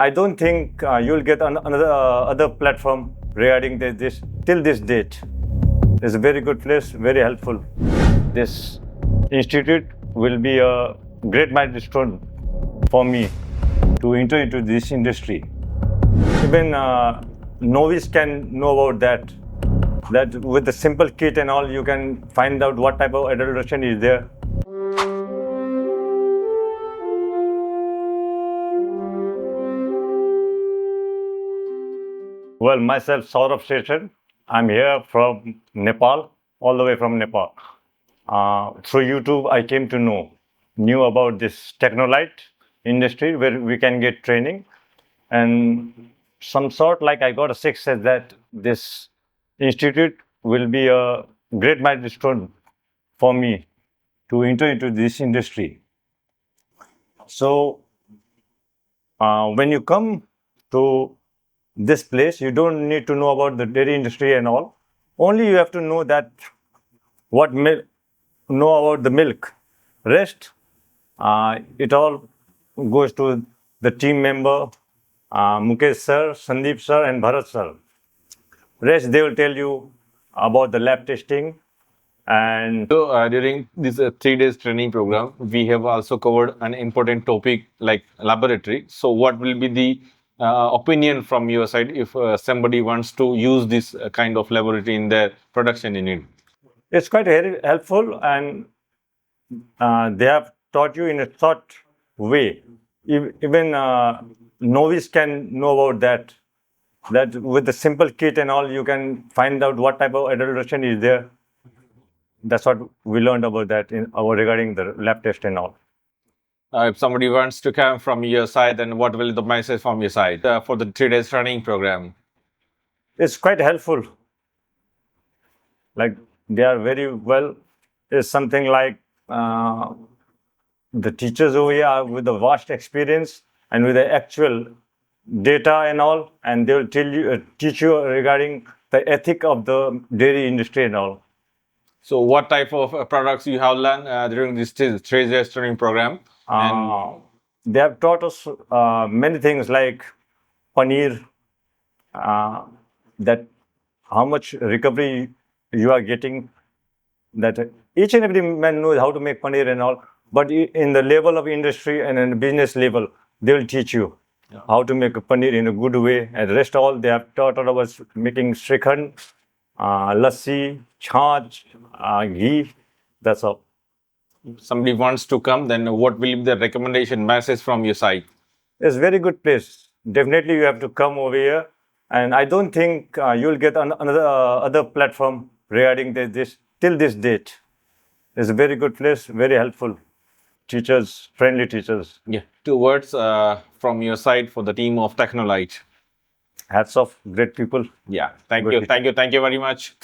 I don't think you'll get another other platform regarding this till this date. It's a very good place, very helpful. This institute will be a great milestone for me to enter into this industry. Even novice can know about that. That with the simple kit and all, you can find out what type of adulteration is there. Well, myself, Saurav Station. I'm here from Nepal, all the way from Nepal. Through YouTube, I came to knew about this Technolight industry where we can get training, and some sort like I got a sixth sense that this institute will be a great milestone for me to enter into this industry. So, when you come to this place, you don't need to know about the dairy industry and all. Only you have to know that know about the milk. Rest, it all goes to the team member, Mukesh sir, Sandeep sir, and Bharat sir. Rest, they will tell you about the lab testing. And So during this 3 days training program, we have also covered an important topic like laboratory. So what will be the opinion from your side if somebody wants to use this kind of laboratory in their production unit? it's quite very helpful, and they have taught you in a short way. Even novice can know about that. That with the simple kit and all, you can find out what type of adulteration is there. That's what we learned about that in our regarding the lab test and all. If somebody wants to come from your side, then what will the message from your side for the 3 days training program? It's quite helpful. Like they are very well. It's something like the teachers over here are with the vast experience and with the actual data and all, and they will teach you regarding the ethic of the dairy industry and all. So what type of products you have learned during this 3 days training program? They have taught us many things like paneer, that how much recovery you are getting. That each and every man knows how to make paneer and all, but in the level of industry and in the business level, they will teach you how to make a paneer in a good way. And rest all they have taught us making shrikhand, lassi, chach, ghee. That's all. Somebody wants to come, then what will be the recommendation message from your side? It's a very good place. Definitely, you have to come over here, and I don't think you'll get another other platform regarding this till this date. It's a very good place, very helpful. Teachers, friendly teachers. Yeah. 2 words from your side for the team of Technolight. Hats off, great people. Yeah. Thank Good you. teacher. Thank you. Thank you very much.